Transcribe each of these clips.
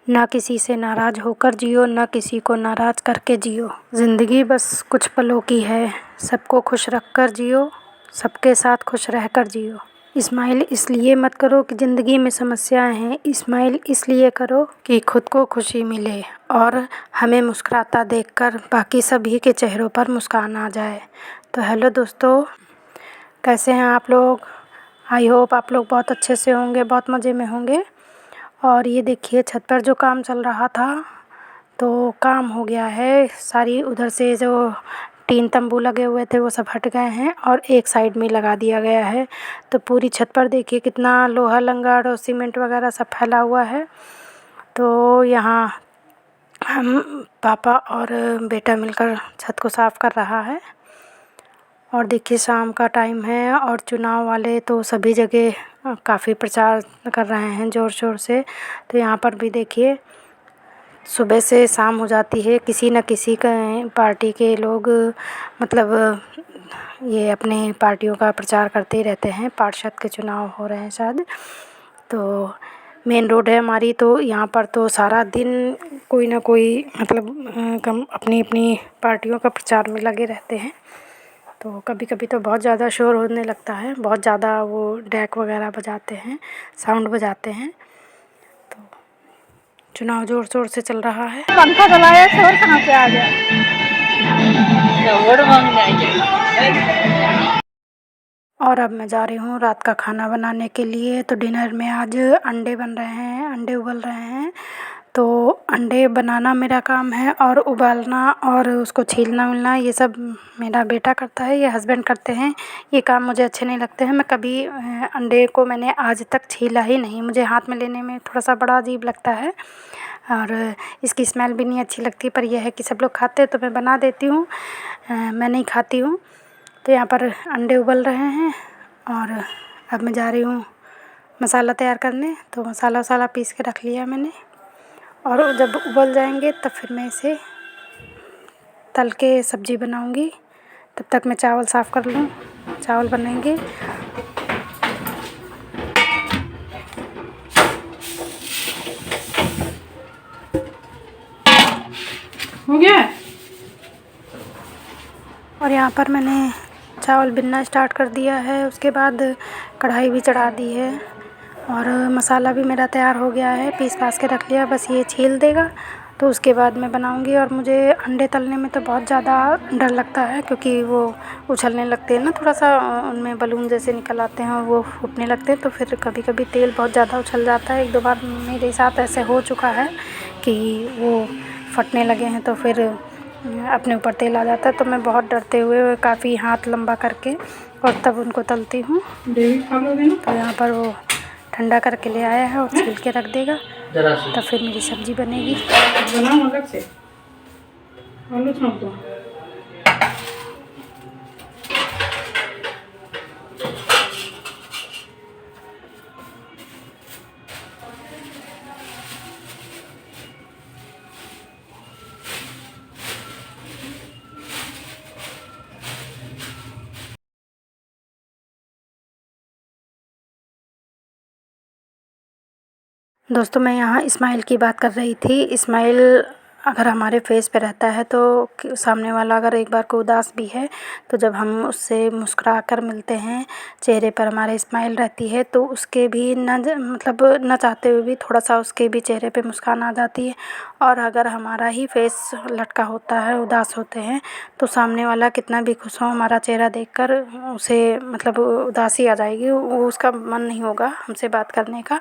ना किसी से नाराज़ होकर जियो, ना किसी को नाराज़ करके जियो। ज़िंदगी बस कुछ पलों की है, सबको खुश रख कर जियो, सबके साथ खुश रह कर जियो। इस्माइल इसलिए मत करो कि ज़िंदगी में समस्याएं हैं, इस्माइल इसलिए करो कि खुद को खुशी मिले और हमें मुस्कुराता देखकर बाकी सभी के चेहरों पर मुस्कान आ जाए। तो हेलो दोस्तों, कैसे हैं आप लोग? आई होप आप लोग बहुत अच्छे से होंगे, बहुत मज़े में होंगे। और ये देखिए, छत पर जो काम चल रहा था तो काम हो गया है। सारी उधर से जो टीन तंबू लगे हुए थे वो सब हट गए हैं और एक साइड में लगा दिया गया है। तो पूरी छत पर देखिए कितना लोहा लंगड़ और सीमेंट वगैरह सब फैला हुआ है। तो यहाँ हम पापा और बेटा मिलकर छत को साफ़ कर रहा है। और देखिए शाम का टाइम है और चुनाव वाले तो सभी जगह काफ़ी प्रचार कर रहे हैं ज़ोर शोर से। तो यहाँ पर भी देखिए सुबह से शाम हो जाती है, किसी न किसी का पार्टी के लोग मतलब ये अपने पार्टियों का प्रचार करते ही रहते हैं। पार्षद के चुनाव हो रहे हैं शायद। तो मेन रोड है हमारी, तो यहाँ पर तो सारा दिन कोई ना कोई मतलब कम अपनी अपनी पार्टियों का प्रचार में लगे रहते हैं। तो कभी कभी तो बहुत ज़्यादा शोर होने लगता है, बहुत ज़्यादा वो डेक वगैरह बजाते हैं, साउंड बजाते हैं। तो चुनाव ज़ोर शोर से चल रहा है। पंखा चलाया, शोर कहाँ से आ गया? और अब मैं जा रही हूँ रात का खाना बनाने के लिए। तो डिनर में आज अंडे बन रहे हैं, अंडे उबल रहे हैं। तो अंडे बनाना मेरा काम है और उबालना और उसको छीलना विलना ये सब मेरा बेटा करता है, ये हस्बैंड करते हैं। ये काम मुझे अच्छे नहीं लगते हैं। मैं कभी अंडे को मैंने आज तक छीला ही नहीं, मुझे हाथ में लेने में थोड़ा सा बड़ा अजीब लगता है और इसकी स्मेल भी नहीं अच्छी लगती। पर यह है कि सब लोग खाते हैं तो मैं बना देती हूँ, मैं नहीं खाती हूँ। तो यहाँ पर अंडे उबल रहे हैं और अब मैं जा रही हूँ मसाला तैयार करने। तो मसाला वसाला पीस के रख लिया मैंने और जब उबल जाएंगे तब फिर मैं इसे तल के सब्ज़ी बनाऊंगी। तब तक मैं चावल साफ़ कर लूँ, चावल बनेंगे। हो गया है? और यहाँ पर मैंने चावल बिनना स्टार्ट कर दिया है। उसके बाद कढ़ाई भी चढ़ा दी है और मसाला भी मेरा तैयार हो गया है, पीस पास के रख लिया। बस ये छील देगा तो उसके बाद मैं बनाऊंगी। और मुझे अंडे तलने में तो बहुत ज़्यादा डर लगता है क्योंकि वो उछलने लगते हैं ना, थोड़ा सा उनमें बलून जैसे निकल आते हैं और वो फूटने लगते हैं। तो फिर कभी कभी तेल बहुत ज़्यादा उछल जाता है। एक दो बार मेरे साथ ऐसे हो चुका है कि वो फटने लगे हैं तो फिर अपने ऊपर तेल आ जाता है। तो मैं बहुत डरते हुए काफ़ी हाथ लंबा करके और तब उनको तलती हूँ। तो यहाँ पर वो ठंडा करके ले आया है और छील के रख देगा, तब फिर मेरी सब्ज़ी बनेगी। अलग से आलू छौंक दो। दोस्तों, मैं यहाँ इस्माइल की बात कर रही थी। इस्माइल अगर हमारे फेस पे रहता है तो सामने वाला अगर एक बार को उदास भी है तो जब हम उससे मुस्कुरा कर मिलते हैं, चेहरे पर हमारे स्माइल रहती है तो उसके भी मतलब न चाहते हुए भी थोड़ा सा उसके भी चेहरे पे मुस्कान आ जाती है। और अगर हमारा ही फेस लटका होता है, उदास होते हैं, तो सामने वाला कितना भी खुश हो, हमारा चेहरा देखकर उसे मतलब उदासी आ जाएगी, वो उसका मन नहीं होगा हमसे बात करने का।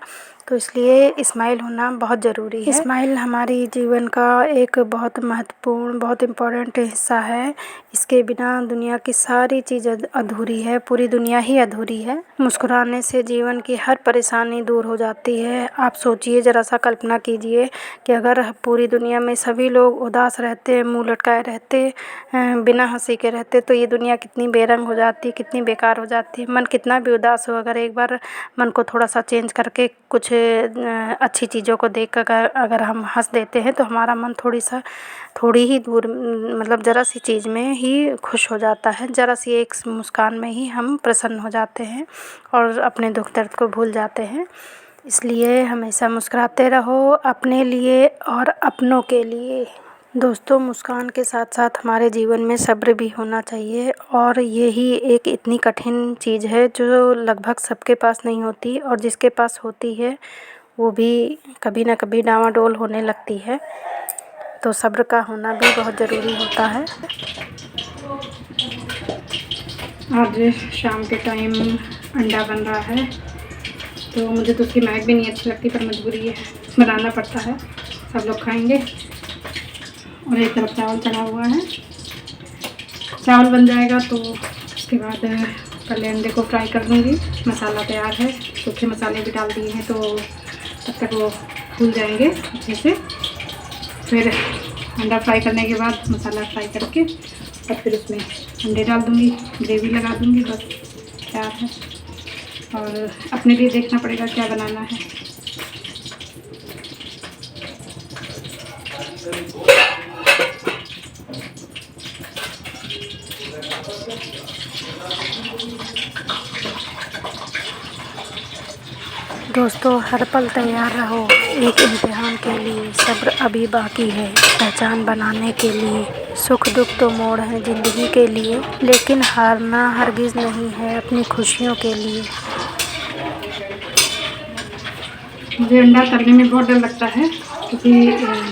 तो इसलिए स्माइल होना बहुत ज़रूरी है। स्माइल हमारी जीवन का एक बहुत महत्वपूर्ण, बहुत इम्पोर्टेंट हिस्सा है। इसके बिना दुनिया की सारी चीज़ अधूरी है, पूरी दुनिया ही अधूरी है। मुस्कुराने से जीवन की हर परेशानी दूर हो जाती है। आप सोचिए, ज़रा सा कल्पना कीजिए कि अगर पूरी दुनिया में सभी लोग उदास रहते, मुँह लटकाए रहते, बिना हंसी के रहते, तो ये दुनिया कितनी बेरंग हो जाती, कितनी बेकार हो जाती। मन कितना भी उदास हो, अगर एक बार मन को थोड़ा सा चेंज करके कुछ अच्छी चीज़ों को देख कर अगर हम हंस देते हैं तो हमारा मन थोड़ी ही दूर मतलब ज़रा सी चीज़ में ही खुश हो जाता है। ज़रा सी एक मुस्कान में ही हम प्रसन्न हो जाते हैं और अपने दुख दर्द को भूल जाते हैं। इसलिए हमेशा मुस्कुराते रहो अपने लिए और अपनों के लिए। दोस्तों, मुस्कान के साथ साथ हमारे जीवन में सब्र भी होना चाहिए, और यही एक इतनी कठिन चीज़ है जो लगभग सबके पास नहीं होती, और जिसके पास होती है वो भी कभी ना कभी डांवाडोल होने लगती है। तो सब्र का होना भी बहुत ज़रूरी होता है। आज शाम के टाइम अंडा बन रहा है, तो मुझे तो उसकी महक भी नहीं अच्छी लगती, पर मजबूरी है, बनाना पड़ता है, सब लोग खाएंगे। और एक तरफ चावल चढ़ा हुआ है, चावल बन जाएगा तो उसके बाद पहले अंडे को फ्राई कर दूँगी। मसाला तैयार है, सूखे मसाले भी डाल दिए हैं, तो तब तक वो फूल जाएंगे अच्छे से। फिर अंडा फ्राई करने के बाद मसाला फ्राई करके और फिर उसमें अंडे डाल दूँगी, ग्रेवी लगा दूँगी, बस तैयार है। और अपने लिए देखना पड़ेगा क्या बनाना है। दोस्तों, हर पल तैयार रहो एक इम्तिहान के लिए। सब्र अभी बाकी है पहचान बनाने के लिए। सुख दुख तो मोड़ हैं ज़िंदगी के लिए, लेकिन हारना हरगिज़ नहीं है अपनी खुशियों के लिए। मुझे अंडा तलने में बहुत डर लगता है, क्योंकि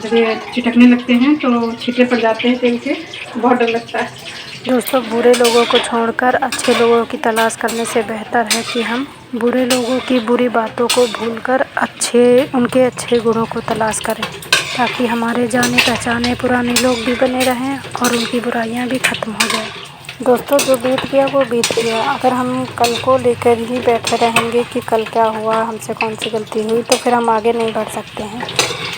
जब ये चिटकने लगते हैं तो छींटे पड़ जाते हैं तेल के, बहुत डर लगता है। दोस्तों, बुरे लोगों को छोड़कर अच्छे लोगों की तलाश करने से बेहतर है कि हम बुरे लोगों की बुरी बातों को भूलकर उनके अच्छे गुणों को तलाश करें, ताकि हमारे जाने पहचाने पुराने लोग भी बने रहें और उनकी बुराइयां भी ख़त्म हो जाएं। दोस्तों, जो बीत गया वो बीत गया। अगर हम कल को लेकर ही बैठे रहेंगे कि कल क्या हुआ, हमसे कौन सी गलती हुई, तो फिर हम आगे नहीं बढ़ सकते हैं।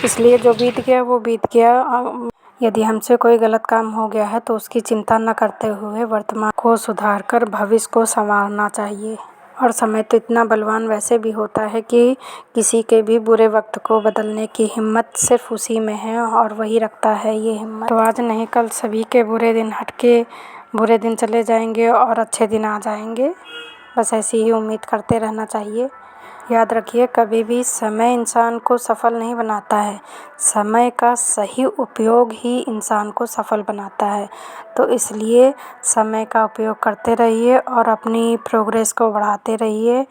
इसलिए जो बीत गया वो बीत गया। यदि हमसे कोई गलत काम हो गया है तो उसकी चिंता न करते हुए वर्तमान को सुधारकर भविष्य को संवारना चाहिए। और समय तो इतना बलवान वैसे भी होता है कि किसी के भी बुरे वक्त को बदलने की हिम्मत सिर्फ उसी में है, और वही रखता है ये हिम्मत। तो आज नहीं कल सभी के बुरे दिन हटके बुरे दिन चले जाएंगे और अच्छे दिन आ जाएंगे। बस ऐसी ही उम्मीद करते रहना चाहिए। याद रखिए, कभी भी समय इंसान को सफल नहीं बनाता है, समय का सही उपयोग ही इंसान को सफल बनाता है। तो इसलिए समय का उपयोग करते रहिए और अपनी प्रोग्रेस को बढ़ाते रहिए।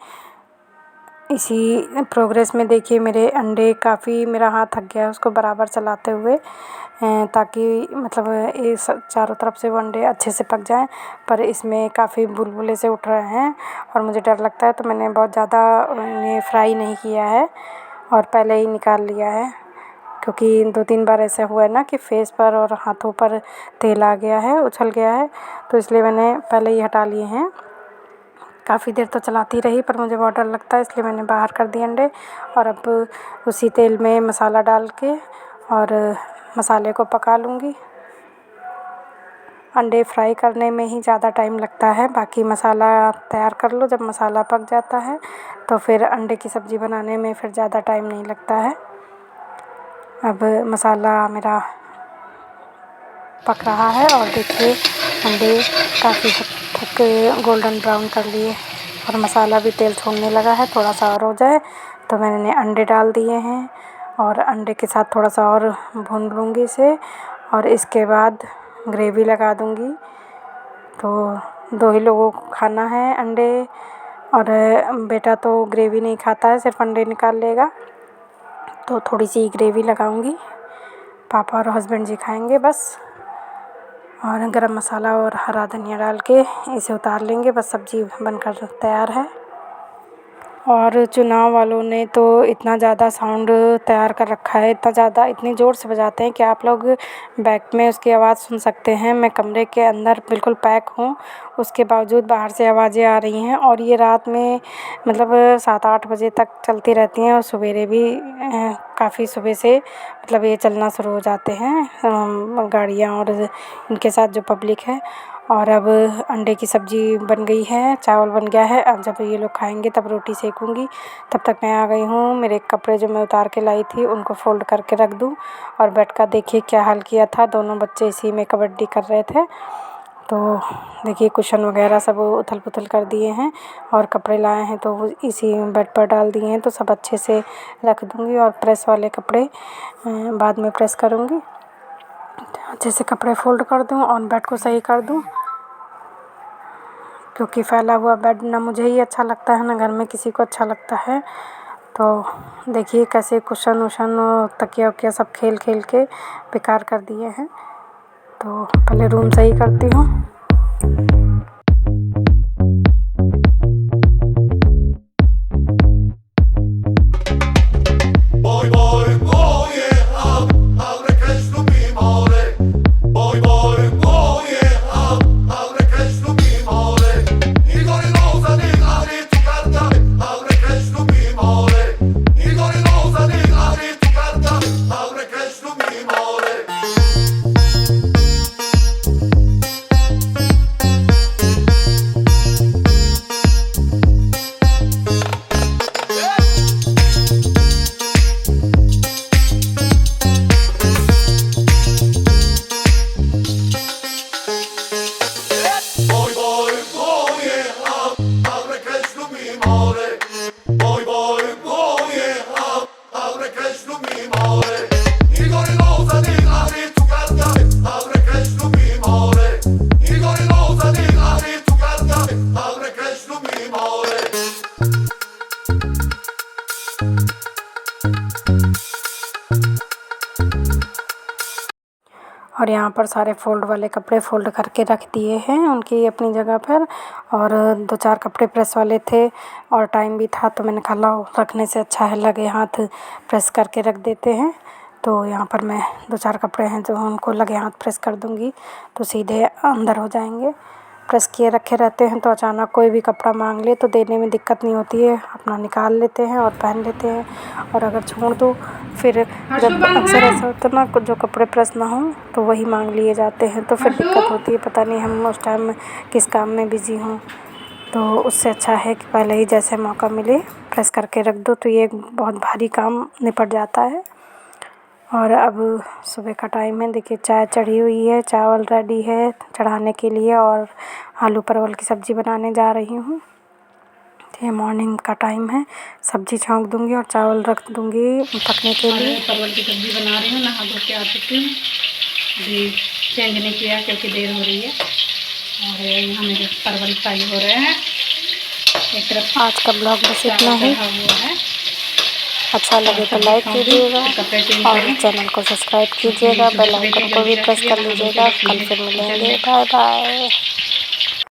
इसी प्रोग्रेस में देखिए मेरे अंडे काफ़ी, मेरा हाथ थक गया है उसको बराबर चलाते हुए, ताकि मतलब ये चारों तरफ से वो अंडे अच्छे से पक जाएं। पर इसमें काफ़ी बुलबुले से उठ रहे हैं और मुझे डर लगता है, तो मैंने बहुत ज़्यादा इन्हें फ्राई नहीं किया है और पहले ही निकाल लिया है, क्योंकि 2-3 बार ऐसा हुआ है ना कि फेस पर और हाथों पर तेल आ गया है, उछल गया है, तो इसलिए मैंने पहले ही हटा लिए हैं। काफ़ी देर तो चलाती रही, पर मुझे बहुत डर लगता है, इसलिए मैंने बाहर कर दिए अंडे। और अब उसी तेल में मसाला डाल के और मसाले को पका लूँगी। अंडे फ्राई करने में ही ज़्यादा टाइम लगता है, बाकी मसाला तैयार कर लो। जब मसाला पक जाता है तो फिर अंडे की सब्ज़ी बनाने में फिर ज़्यादा टाइम नहीं लगता है। अब मसाला मेरा पक रहा है और देखिए अंडे काफ़ी हद तक गोल्डन ब्राउन कर लिए और मसाला भी तेल छोड़ने लगा है। थोड़ा सा और हो जाए तो मैंने अंडे डाल दिए हैं और अंडे के साथ थोड़ा सा और भून लूँगी इसे, और इसके बाद ग्रेवी लगा दूँगी। तो 2 ही लोगों को खाना है अंडे, और बेटा तो ग्रेवी नहीं खाता है, सिर्फ अंडे निकाल लेगा, तो थोड़ी सी ग्रेवी लगाऊँगी। पापा और हस्बैंड जी खाएंगे बस। और गरम मसाला और हरा धनिया डाल के इसे उतार लेंगे, बस सब्ज़ी बनकर तैयार है। और चुनाव वालों ने तो इतना ज़्यादा साउंड तैयार कर रखा है, इतना ज़्यादा, इतनी ज़ोर से बजाते हैं कि आप लोग बैक में उसकी आवाज़ सुन सकते हैं। मैं कमरे के अंदर बिल्कुल पैक हूँ, उसके बावजूद बाहर से आवाज़ें आ रही हैं, और ये रात में मतलब 7-8 बजे तक चलती रहती हैं, और सवेरे भी काफ़ी सुबह से मतलब ये चलना शुरू हो जाते हैं गाड़ियाँ और इनके साथ जो पब्लिक है। और अब अंडे की सब्ज़ी बन गई है, चावल बन गया है। अब जब ये लोग खाएंगे तब रोटी सेकूँगी। तब तक मैं आ गई हूँ, मेरे कपड़े जो मैं उतार के लाई थी उनको फ़ोल्ड करके रख दूँ। और बेड का देखिए क्या हाल किया था, दोनों बच्चे इसी में कबड्डी कर रहे थे। तो देखिए कुशन वगैरह सब उथल पुथल कर दिए हैं और कपड़े लाए हैं तो वो इसी बेड पर डाल दिए हैं, तो सब अच्छे से रख दूँगी और प्रेस वाले कपड़े बाद में प्रेस करूँगी। अच्छे से कपड़े फोल्ड कर दूँ और बेड को सही कर दूँ, क्योंकि फैला हुआ बेड ना मुझे ही अच्छा लगता है ना घर में किसी को अच्छा लगता है। तो देखिए कैसे कुशन वुशन तकिया वकिया सब खेल खेल के बेकार कर दिए हैं। तो पहले रूम सही करती हूँ। और यहाँ पर सारे फ़ोल्ड वाले कपड़े फ़ोल्ड करके रख दिए हैं उनकी अपनी जगह पर। और 2-4 कपड़े प्रेस वाले थे और टाइम भी था, तो मैंने कहा लाओ रखने से अच्छा है लगे हाथ प्रेस करके रख देते हैं। तो यहाँ पर मैं 2-4 कपड़े हैं जो उनको लगे हाथ प्रेस कर दूँगी तो सीधे अंदर हो जाएंगे। प्रेस किए रखे रहते हैं तो अचानक कोई भी कपड़ा मांग ले तो देने में दिक्कत नहीं होती है, अपना निकाल लेते हैं और पहन लेते हैं। और अगर छोड़ दो फिर जब अक्सर ऐसा होता है ना जो कपड़े प्रेस ना हो तो वही मांग लिए जाते हैं, तो फिर दिक्कत होती है, पता नहीं हम उस टाइम में किस काम में बिज़ी हों। तो उससे अच्छा है कि पहले ही जैसे मौका मिले प्रेस करके रख दो, तो ये बहुत भारी काम निपट जाता है। और अब सुबह का टाइम है, देखिए चाय चढ़ी हुई है, चावल रेडी है चढ़ाने के लिए और आलू परवल की सब्ज़ी बनाने जा रही हूँ। ये मॉर्निंग का टाइम है, सब्ज़ी छौंक दूँगी और चावल रख दूँगी पकने के लिए। परवल की सब्ज़ी बना रही हूँ, नहा धो के आ चुकी हूँ, अभी चेंज नहीं किया क्योंकि देर हो रही है। और यहाँ मेरे परवल फ्राई हो रहे हैं। एक तरफ आज का ब्लॉग बस इतना ही। हुआ है, अच्छा लगे तो लाइक कीजिएगा और चैनल को सब्सक्राइब कीजिएगा, बेल आइकन को भी प्रेस कर लीजिएगा। कल फिर मिलेंगे, बाय बाय।